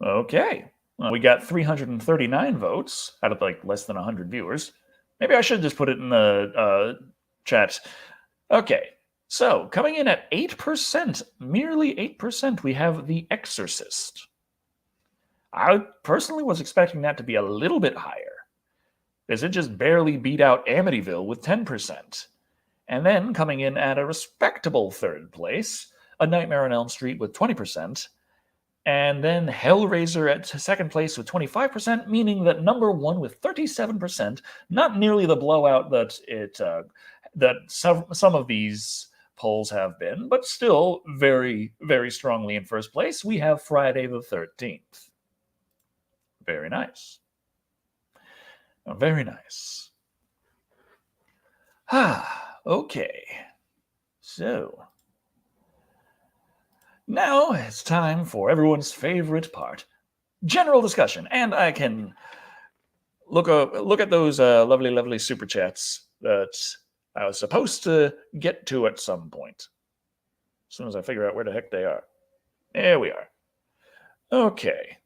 Okay. Well, we got 339 votes out of like less than 100 viewers. Maybe I should just put it in the chat. Okay. So coming in at 8%, merely 8%, we have The Exorcist. I personally was expecting that to be a little bit higher, as it just barely beat out Amityville with 10%. And then coming in at a respectable third place, A Nightmare on Elm Street with 20%. And then Hellraiser at second place with 25%, meaning that number one with 37%, not nearly the blowout that some of these polls have been, but still very, very strongly in first place. We have Friday the 13th. Very nice. Very nice. Okay. So now it's time for everyone's favorite part, general discussion. And I can look at those lovely super chats that I was supposed to get to at some point. As soon as I figure out where the heck they are. There we are. Okay.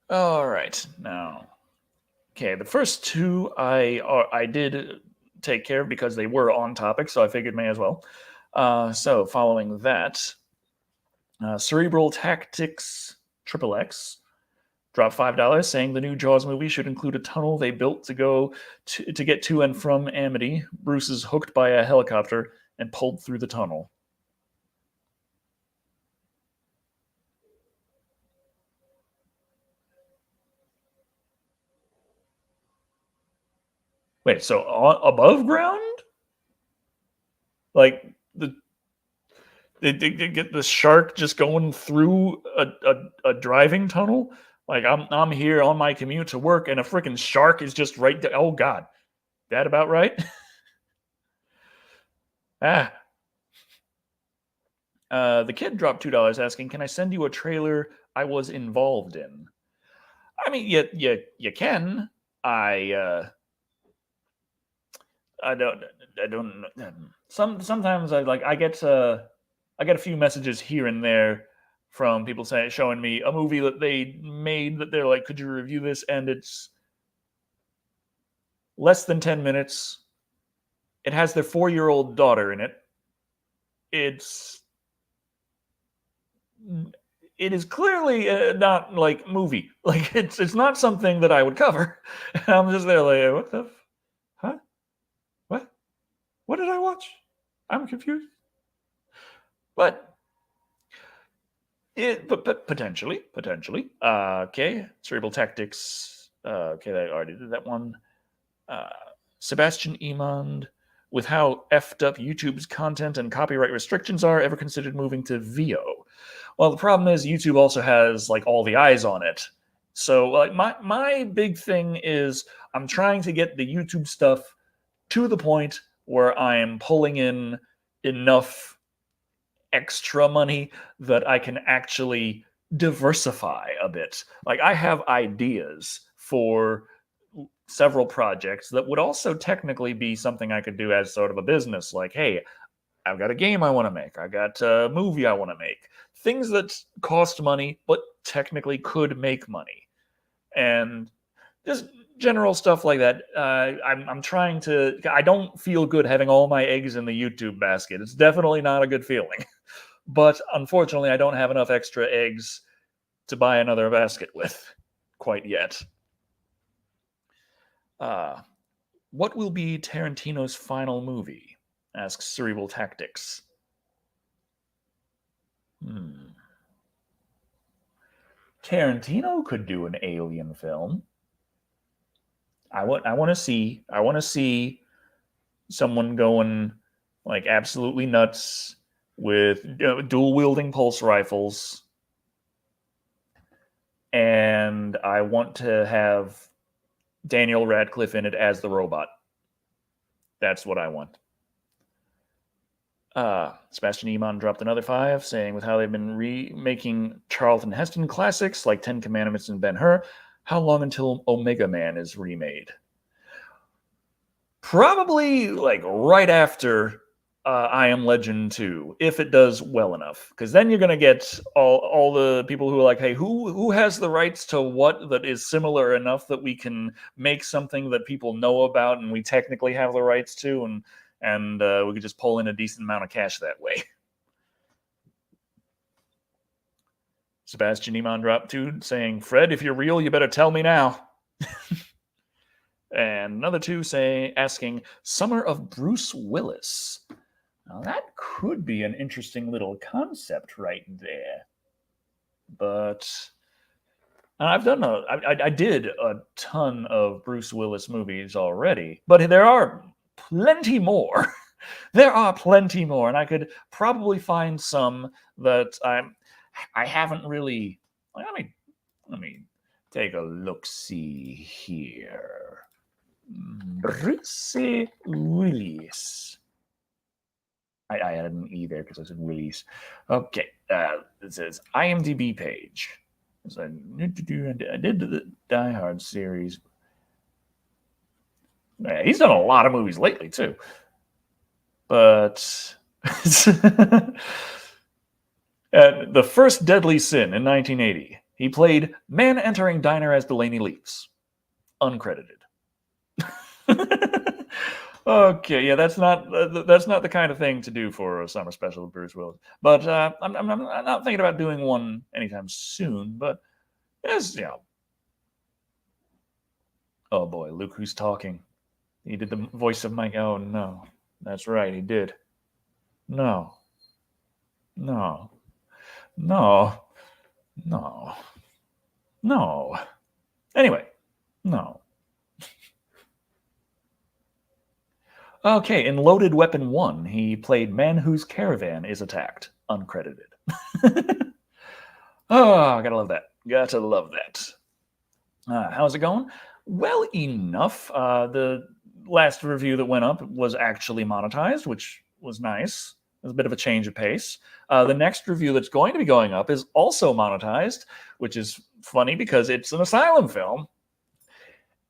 All right. Now, okay, the first two I did take care of because they were on topic, so I figured may as well. So following that, Cerebral Tactics Triple X dropped $5, saying the new Jaws movie should include a tunnel they built to get to and from Amity. Bruce is hooked by a helicopter and pulled through the tunnel. Wait, so above ground? Like they get the shark just going through a driving tunnel? Like I'm here on my commute to work and a freaking shark is just right there. Oh God, that about right? Ah. The kid dropped $2 asking, "Can I send you a trailer I was involved in?" I mean, you can. I don't. Sometimes I get a few messages here and there from people showing me a movie that they made that they're like, "Could you review this?" And it's less than 10 minutes. It has their 4-year-old daughter in it. It is clearly not like movie. Like it's not something that I would cover. And I'm just there like, what the, huh? What did I watch? I'm confused. But potentially. Okay, Cerebral Tactics. Okay, I already did that one. Sebastian Emond, with how effed up YouTube's content and copyright restrictions are, ever considered moving to VO? Well, the problem is YouTube also has like all the eyes on it. So like my big thing is I'm trying to get the YouTube stuff to the point where I am pulling in enough extra money that I can actually diversify a bit. Like I have ideas for several projects that would also technically be something I could do as sort of a business. Like, hey, I've got a game I want to make. I got a movie I want to make. Things that cost money, but technically could make money. And just general stuff like that. I'm trying to. I don't feel good having all my eggs in the YouTube basket. It's definitely not a good feeling. But unfortunately, I don't have enough extra eggs to buy another basket with quite yet. What will be Tarantino's final movie? Asks Cerebral Tactics. Tarantino could do an alien film. I want to see someone going like absolutely nuts with dual wielding pulse rifles, and I want to have Daniel Radcliffe in it as the robot. That's what I want. Sebastian Emond dropped another 5, saying with how they've been remaking Charlton Heston classics like Ten Commandments and Ben-Hur, how long until Omega Man is remade? Probably like right after I Am Legend 2, if it does well enough. Because then you're going to get all the people who are like, hey, who has the rights to what that is similar enough that we can make something that people know about and we technically have the rights to, and we could just pull in a decent amount of cash that way. Sebastian Iman dropped 2, saying, Fred, if you're real, you better tell me now. And another 2 asking, Summer of Bruce Willis. Now that could be an interesting little concept right there. But I did a ton of Bruce Willis movies already, but there are plenty more. There are plenty more, and I could probably find some that I haven't really. Let me take a look-see here. Bruce Willis. I added an E there because I said Willis. Okay, it says IMDb page. So I did the Die Hard series. Yeah, he's done a lot of movies lately, too. But the first Deadly Sin in 1980, he played man entering diner as Delaney leaves. Uncredited. Okay, yeah, that's not the kind of thing to do for a summer special with Bruce Willis. But I'm not thinking about doing one anytime soon. But it's, oh boy, look who's talking. He did the voice of Mike. Oh no, that's right, he did. No. Anyway, no. Okay, in Loaded Weapon 1, he played man whose caravan is attacked. Uncredited. Oh, gotta love that. How's it going? Well enough. The last review that went up was actually monetized, which was nice. It was a bit of a change of pace. The next review that's going to be going up is also monetized, which is funny because it's an Asylum film.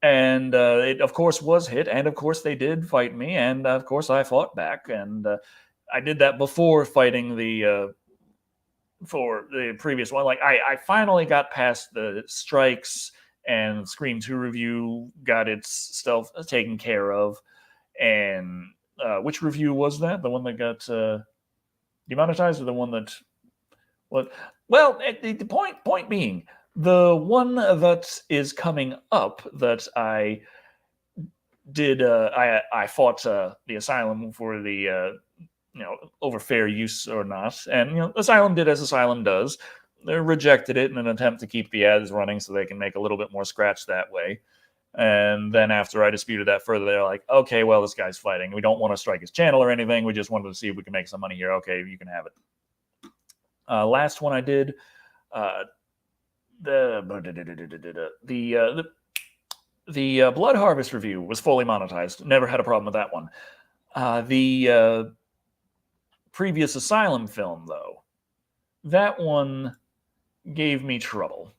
And it, of course, was hit. And, of course, they did fight me. And, of course, I fought back. And I did that before fighting for the previous one. Like, I finally got past the strikes, and Scream 2 review got its stuff taken care of. And which review was that? The one that got demonetized, or the one that... Well, the point being... The one that is coming up that I did, I fought the Asylum for the, over fair use or not. And, Asylum did as Asylum does. They rejected it in an attempt to keep the ads running so they can make a little bit more scratch that way. And then after I disputed that further, they're like, okay, well, this guy's fighting. We don't want to strike his channel or anything. We just wanted to see if we can make some money here. Okay, you can have it. Last one I did... The Blood Harvest review was fully monetized. Never had a problem with that one. The previous Asylum film, though, that one gave me trouble.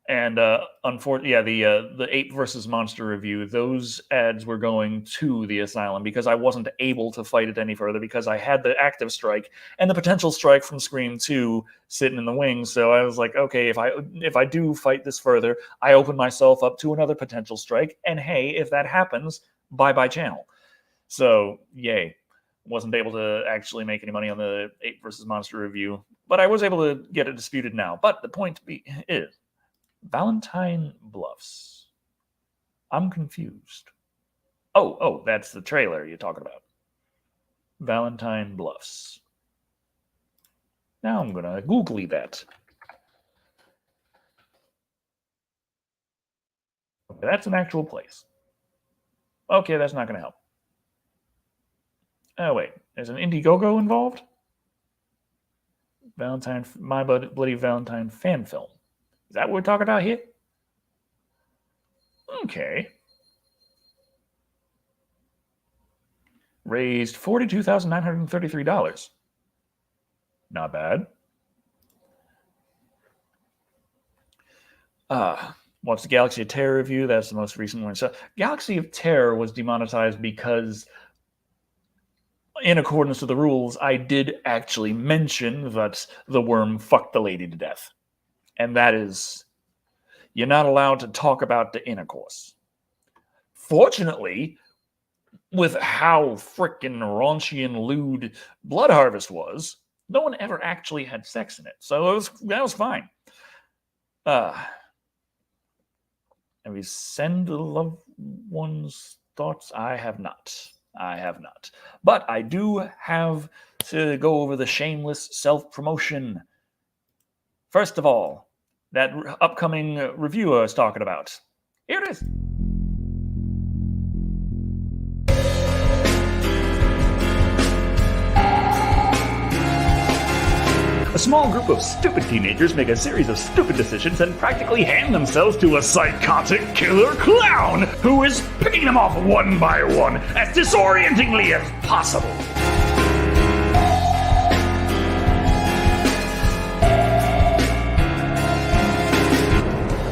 And unfortunately, the Ape versus Monster review, those ads were going to the Asylum because I wasn't able to fight it any further because I had the active strike and the potential strike from Scream 2 sitting in the wings. So I was like, okay, if I do fight this further, I open myself up to another potential strike. And hey, if that happens, bye-bye channel. So, yay. Wasn't able to actually make any money on the Ape versus Monster review, but I was able to get it disputed now. But the point is, Valentine Bluffs. I'm confused. Oh, that's the trailer you're talking about. Valentine Bluffs. Now I'm going to Googly that. Okay, that's an actual place. Okay, that's not going to help. Oh, wait. There's an Indiegogo involved? My Bloody Valentine fan film. Is that what we're talking about here? Okay. Raised $42,933. Not bad. Watch the Galaxy of Terror review. That's the most recent one. So Galaxy of Terror was demonetized because, in accordance with the rules, I did actually mention that the worm fucked the lady to death. And that is, you're not allowed to talk about the intercourse. Fortunately, with how frickin' raunchy and lewd Blood Harvest was, no one ever actually had sex in it. So that was fine. Have you sent the loved one's thoughts? I have not. But I do have to go over the shameless self-promotion. First of all, that upcoming review I was talking about. Here it is. A small group of stupid teenagers make a series of stupid decisions and practically hand themselves to a psychotic killer clown who is picking them off one by one as disorientingly as possible.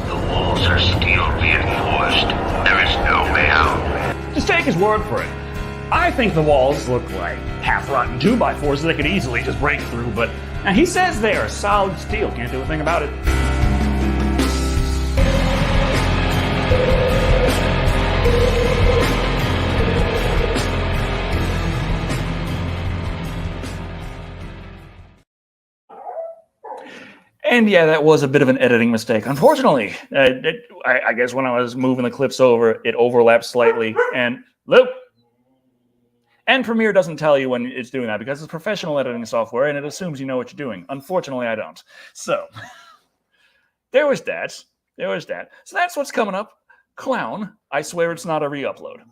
The walls are still reinforced. There is no way out. word for it. I think the walls look like half-rotten 2x4s that could easily just break through, but he says they are solid steel. Can't do a thing about it. And yeah, that was a bit of an editing mistake. Unfortunately, I guess when I was moving the clips over, it overlapped slightly. And loop. And Premiere doesn't tell you when it's doing that because it's professional editing software and it assumes you know what you're doing. Unfortunately, I don't. So there was that. So that's what's coming up. Clown. I swear it's not a re-upload.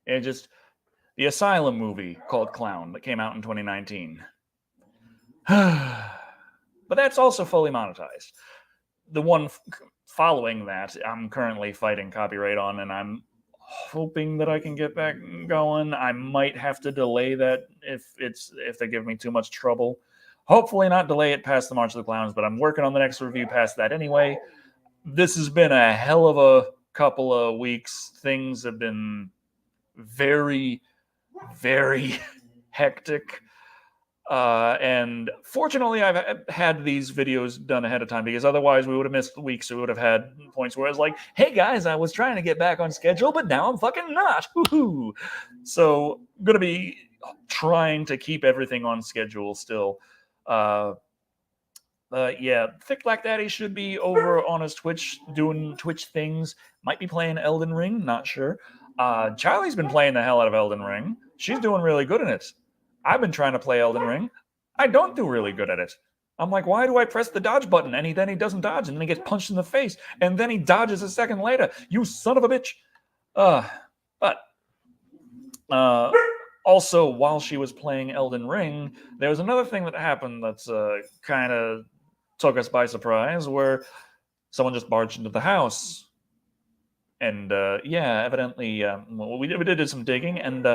And just the Asylum movie called Clown that came out in 2019. But that's also fully monetized. The one following that, I'm currently fighting copyright on, and I'm hoping that I can get back going. I might have to delay that if they give me too much trouble. Hopefully not delay it past the March of the Clowns, but I'm working on the next review past that anyway. This has been a hell of a couple of weeks. Things have been very, very hectic. And fortunately, I've had these videos done ahead of time because otherwise we would have missed weeks. We would have had points where I was like, hey guys, I was trying to get back on schedule, but now I'm fucking not. Woohoo! So I'm going to be trying to keep everything on schedule still. Yeah, Thick Black Daddy should be over on his Twitch doing Twitch things. Might be playing Elden Ring, not sure. Charlie's been playing the hell out of Elden Ring. She's doing really good in it. I've been trying to play Elden Ring. I don't do really good at it. I'm like, why do I press the dodge button? And then he doesn't dodge, and then he gets punched in the face, and then he dodges a second later. You son of a bitch. Also, while she was playing Elden Ring, there was another thing that happened that's kind of took us by surprise, where someone just barged into the house. And yeah, evidently, we did some digging, and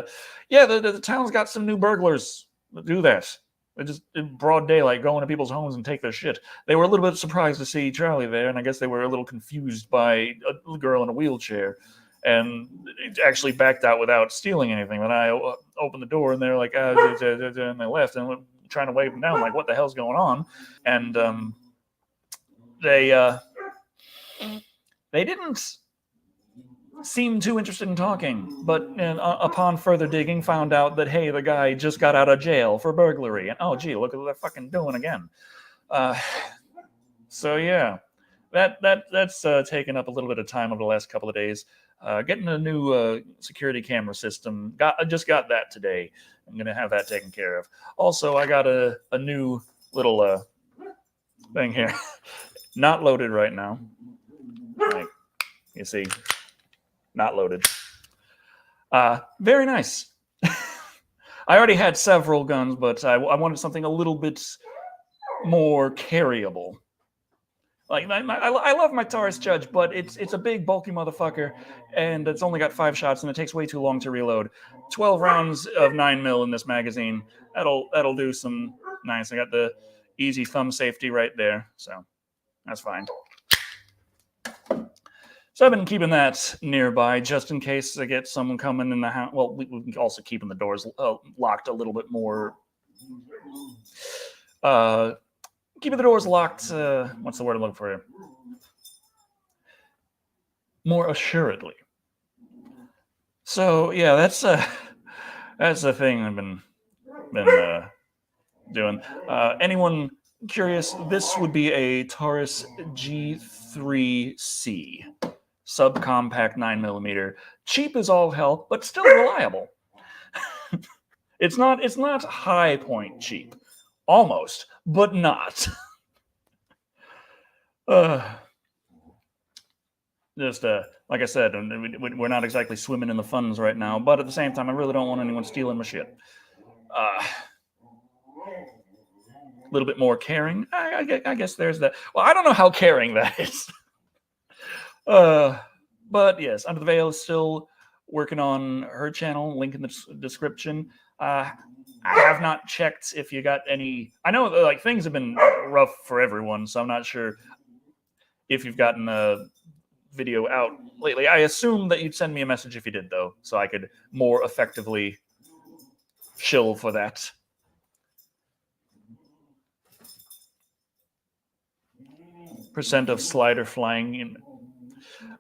yeah, the town's got some new burglars that do that. They just, in broad daylight, go into people's homes and take their shit. They were a little bit surprised to see Charlie there, and I guess they were a little confused by a girl in a wheelchair, and actually backed out without stealing anything. Then I opened the door, and they're like, and they left, and we're trying to wave them down, like, what the hell's going on? And they didn't seemed too interested in talking, but upon further digging, found out that, hey, the guy just got out of jail for burglary. And oh, gee, look at what they're fucking doing again. So yeah, that's taken up a little bit of time over the last couple of days. Getting a new security camera system. I just got that today. I'm gonna have that taken care of. Also, I got a new little thing here. Not loaded right now. Like, you see. Not loaded. Very nice. I already had several guns, but I wanted something a little bit more carryable. Like I love my Taurus Judge, but it's a big, bulky motherfucker, and it's only got 5 shots, and it takes way too long to reload. 12 rounds of 9mm in this magazine. That'll do some nice. I got the easy thumb safety right there, so that's fine. So I've been keeping that nearby just in case I get someone coming in the house. Well, we can also keeping the doors locked a little bit more. Keeping the doors locked. What's the word I'm looking for here? More assuredly. So yeah, that's the thing I've been doing. Anyone curious? This would be a Taurus G3C. Subcompact 9mm, cheap as all hell, but still reliable. It's not high point cheap, almost, but not. Just like I said, we're not exactly swimming in the funds right now, but at the same time, I really don't want anyone stealing my shit. A little bit more caring. I guess there's that. Well, I don't know how caring that is. But yes, Under the Veil is still working on her channel, link in the description. I have not checked if you got any. I know like things have been rough for everyone, so I'm not sure if you've gotten video out lately. I assume that you'd send me a message if you did, though, so I could more effectively shill for that. Percent of slider flying in.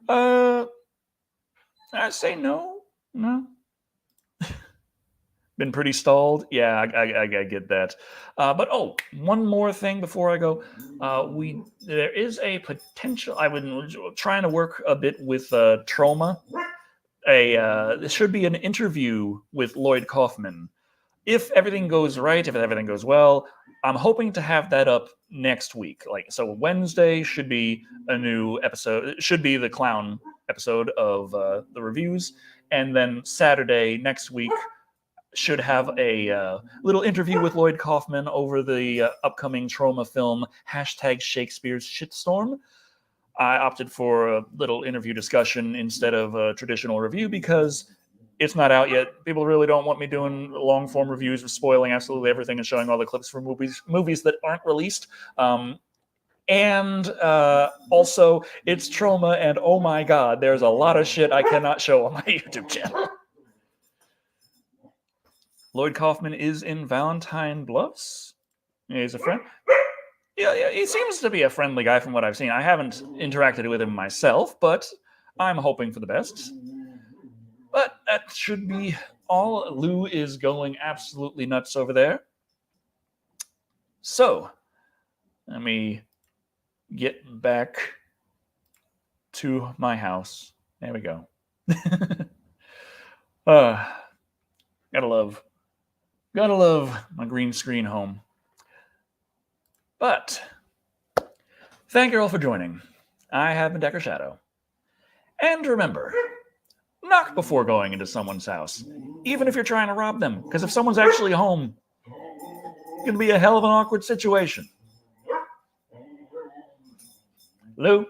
I say no. No. Been pretty stalled. Yeah, I get that. But one more thing before I go. There is a potential. I've been trying to work a bit with Trauma. This should be an interview with Lloyd Kaufman. If everything goes right, if everything goes well, I'm hoping to have that up next week. So Wednesday should be a new episode. It should be the clown episode of the reviews, and then Saturday next week should have a little interview with Lloyd Kaufman over the upcoming Trauma film #Shakespeare's Shitstorm. I opted for a little interview discussion instead of a traditional review because it's not out yet. People really don't want me doing long-form reviews of spoiling absolutely everything and showing all the clips from movies that aren't released. And also, it's Trauma, and oh my god, there's a lot of shit I cannot show on my YouTube channel. Lloyd Kaufman is in Valentine Bluffs. He's a friend. Yeah, he seems to be a friendly guy from what I've seen. I haven't interacted with him myself, but I'm hoping for the best. But that should be all. Lou is going absolutely nuts over there. So, let me get back to my house. There we go. Gotta love my green screen home. But thank you all for joining. I have been Decker Shadow. And remember, knock before going into someone's house, even if you're trying to rob them, because if someone's actually home, it's going to be a hell of an awkward situation. Lou?